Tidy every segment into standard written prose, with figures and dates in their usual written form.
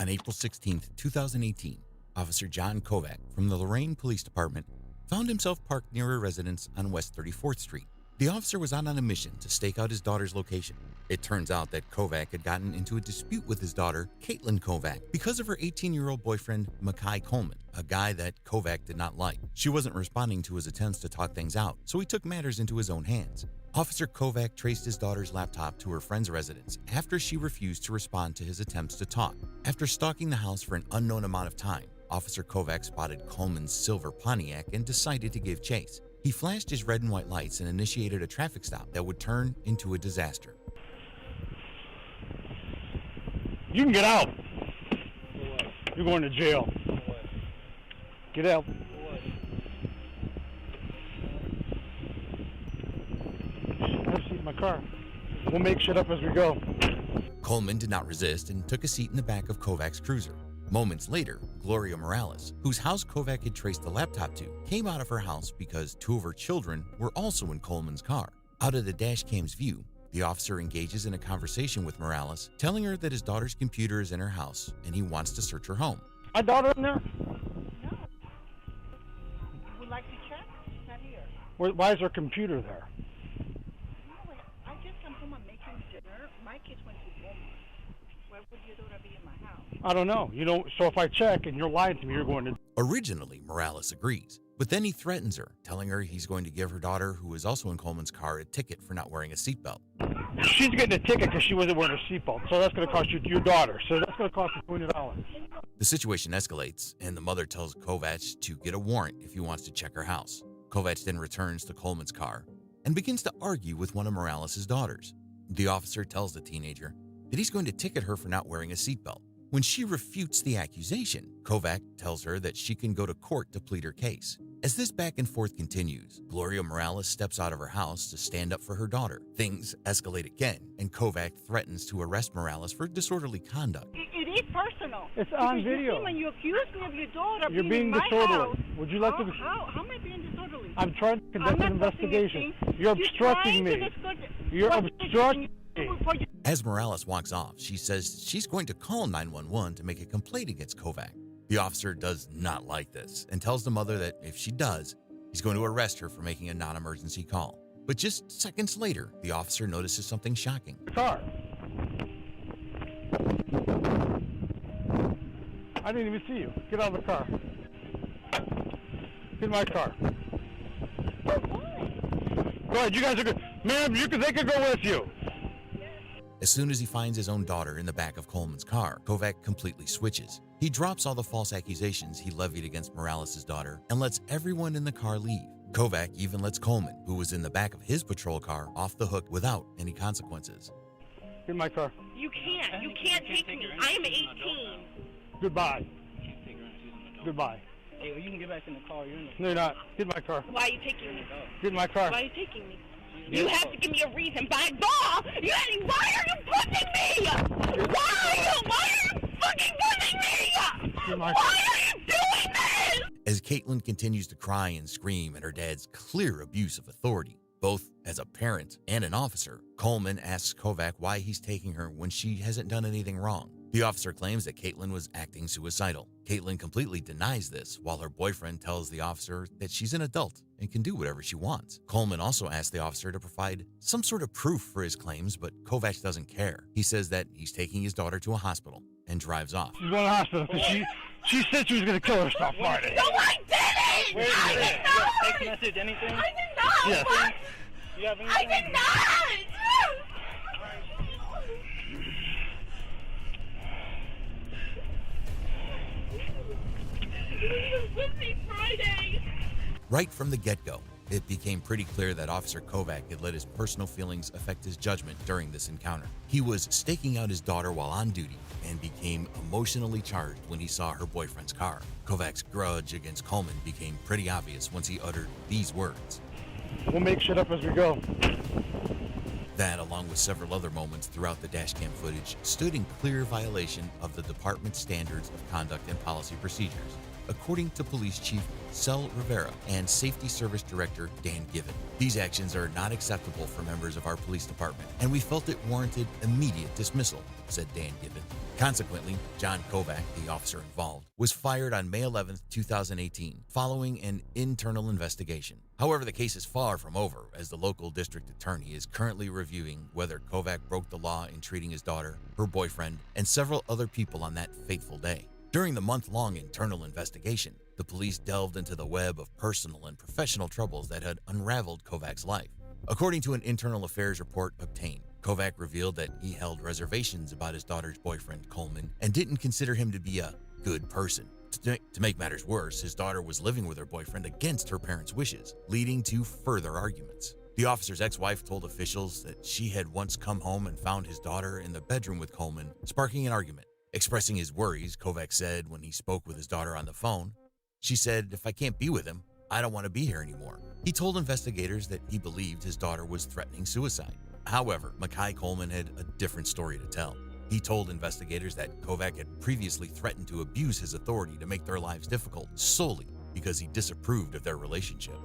On April 16, 2018, Officer John Kovac from the Lorain Police Department found himself parked near a residence on West 34th Street. The officer was out on a mission to stake out his daughter's location. It turns out that Kovac had gotten into a dispute with his daughter, Caitlin Kovac, because of her 18-year-old boyfriend, Makai Coleman, a guy that Kovac did not like. She wasn't responding to his attempts to talk things out, so he took matters into his own hands. Officer Kovac traced his daughter's laptop to her friend's residence after she refused to respond to his attempts to talk. After stalking the house for an unknown amount of time, Officer Kovac spotted Coleman's silver Pontiac and decided to give chase. He flashed his red and white lights and initiated a traffic stop that would turn into a disaster. You can get out. You're going to jail. Get out. Have a seat in my car. We'll make shit up as we go. Coleman did not resist and took a seat in the back of Kovac's cruiser. Moments later, Gloria Morales, whose house Kovac had traced the laptop to, came out of her house because two of her children were also in Coleman's car. Out of the dash cam's view, the officer engages in a conversation with Morales, telling her that his daughter's computer is in her house and he wants to search her home. My daughter in there? No. Would like to check? She's not here. Why is her computer there? No, I just come home and making dinner. My kids went to Walmart. Where would your daughter be in my house? I don't know. So if I check and you're lying to me, you're going to... Originally, Morales agrees, but then he threatens her, telling her he's going to give her daughter, who is also in Coleman's car, a ticket for not wearing a seatbelt. She's getting a ticket because she wasn't wearing her seatbelt, so that's going to cost you your daughter. So that's going to cost you $20. The situation escalates, and the mother tells Kovac to get a warrant if he wants to check her house. Kovac then returns to Coleman's car and begins to argue with one of Morales' daughters. The officer tells the teenager that he's going to ticket her for not wearing a seatbelt. When she refutes the accusation, Kovac tells her that she can go to court to plead her case. As this back and forth continues, Gloria Morales steps out of her house to stand up for her daughter. Things escalate again, and Kovac threatens to arrest Morales for disorderly conduct. It is personal. It's on Because video. You see, when you accuse me of your daughter You're being in my disorderly. house, Would you like to... How am I being disorderly? I'm trying to conduct an I'm not investigation. posting You're anything. obstructing me. You're obstructing me. As Morales walks off, she says she's going to call 911 to make a complaint against Kovac. The officer does not like this and tells the mother that if she does, he's going to arrest her for making a non-emergency call. But just seconds later, the officer notices something shocking. Car. I didn't even see you. Get out of the car. Get in my car. Go ahead, you guys are good. Ma'am, they could go with you. As soon as he finds his own daughter in the back of Coleman's car, Kovac completely switches. He drops all the false accusations he levied against Morales' daughter and lets everyone in the car leave. Kovac even lets Coleman, who was in the back of his patrol car, off the hook without any consequences. Get in my car. You can't take me. I am 18. Goodbye. Goodbye. Hey, well, you can get back in the car. You're in the No, you're not. Get in my car. Why are you taking me? Get in my car. Why are you taking me? You have to give me a reason. By law, why are you pushing me? Why are you fucking pushing me? Why are you doing this? As Caitlin continues to cry and scream at her dad's clear abuse of authority, both as a parent and an officer, Coleman asks Kovac why he's taking her when she hasn't done anything wrong. The officer claims that Caitlin was acting suicidal. Caitlin completely denies this, while her boyfriend tells the officer that she's an adult and can do whatever she wants. Coleman also asks the officer to provide some sort of proof for his claims, but Kovac doesn't care. He says that he's taking his daughter to a hospital and drives off. She's going to the hospital because she said she was going to kill herself Friday. No, I didn't! Wait a minute. You have a text message, anything? I did not! Yes. What? You have anything? I did not! You were even with me Friday! Right from the get-go, it became pretty clear that Officer Kovac had let his personal feelings affect his judgment during this encounter. He was staking out his daughter while on duty and became emotionally charged when he saw her boyfriend's car. Kovac's grudge against Coleman became pretty obvious once he uttered these words. We'll make shit up as we go. That, along with several other moments throughout the dashcam footage, stood in clear violation of the department's standards of conduct and policy procedures, according to Police Chief Cel Rivera and Safety Service Director Dan Given. These actions are not acceptable for members of our police department, and we felt it warranted immediate dismissal, said Dan Given. Consequently, John Kovac, the officer involved, was fired on May 11, 2018, following an internal investigation. However, the case is far from over, as the local district attorney is currently reviewing whether Kovac broke the law in treating his daughter, her boyfriend, and several other people on that fateful day. During the month-long internal investigation, the police delved into the web of personal and professional troubles that had unraveled Kovac's life. According to an internal affairs report obtained, Kovac revealed that he held reservations about his daughter's boyfriend, Coleman, and didn't consider him to be a good person. To make matters worse, his daughter was living with her boyfriend against her parents' wishes, leading to further arguments. The officer's ex-wife told officials that she had once come home and found his daughter in the bedroom with Coleman, sparking an argument. Expressing his worries, Kovac said when he spoke with his daughter on the phone, she said, "If I can't be with him, I don't want to be here anymore." He told investigators that he believed his daughter was threatening suicide. However, Makai Coleman had a different story to tell. He told investigators that Kovac had previously threatened to abuse his authority to make their lives difficult solely because he disapproved of their relationship.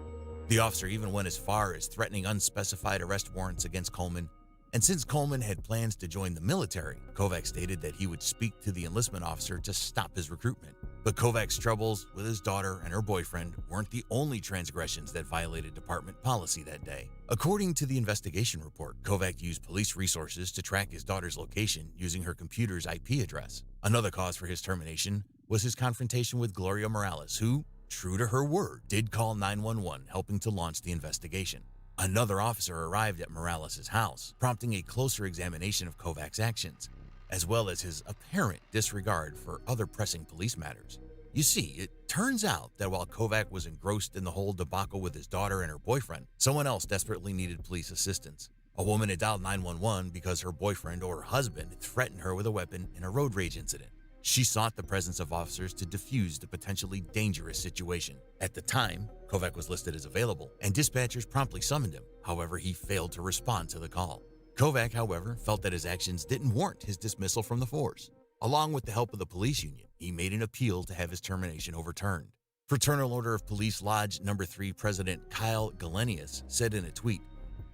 The officer even went as far as threatening unspecified arrest warrants against Coleman. And since Coleman had plans to join the military, Kovac stated that he would speak to the enlistment officer to stop his recruitment. But Kovac's troubles with his daughter and her boyfriend weren't the only transgressions that violated department policy that day. According to the investigation report, Kovac used police resources to track his daughter's location using her computer's IP address. Another cause for his termination was his confrontation with Gloria Morales, who, true to her word, did call 911, helping to launch the investigation. Another officer arrived at Morales' house, prompting a closer examination of Kovac's actions, as well as his apparent disregard for other pressing police matters. You see, it turns out that while Kovac was engrossed in the whole debacle with his daughter and her boyfriend, someone else desperately needed police assistance. A woman had dialed 911 because her boyfriend or husband had threatened her with a weapon in a road rage incident. She sought the presence of officers to defuse the potentially dangerous situation. At the time, Kovac was listed as available, and dispatchers promptly summoned him. However, he failed to respond to the call. Kovac, however, felt that his actions didn't warrant his dismissal from the force. Along with the help of the police union, he made an appeal to have his termination overturned. Fraternal Order of Police Lodge No. 3 President Kyle Galenius said in a tweet,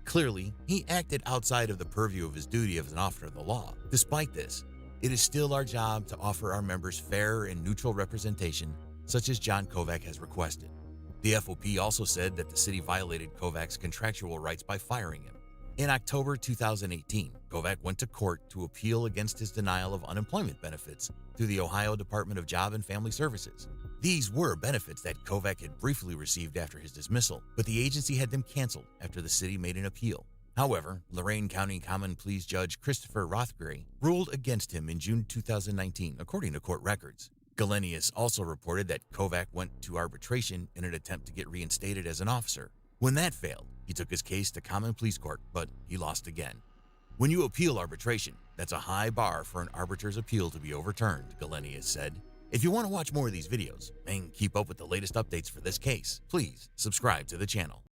"Clearly, he acted outside of the purview of his duty as an officer of the law. Despite this, it is still our job to offer our members fair and neutral representation, such as John Kovac has requested." The FOP also said that the city violated Kovac's contractual rights by firing him. In October 2018, Kovac went to court to appeal against his denial of unemployment benefits through the Ohio Department of Job and Family Services. These were benefits that Kovac had briefly received after his dismissal, but the agency had them canceled after the city made an appeal. However, Lorain County Common Pleas Judge Christopher Rothgray ruled against him in June 2019, according to court records. Galenius also reported that Kovac went to arbitration in an attempt to get reinstated as an officer. When that failed, he took his case to Common Pleas Court, but he lost again. When you appeal arbitration, that's a high bar for an arbiter's appeal to be overturned, Galenius said. If you want to watch more of these videos and keep up with the latest updates for this case, please subscribe to the channel.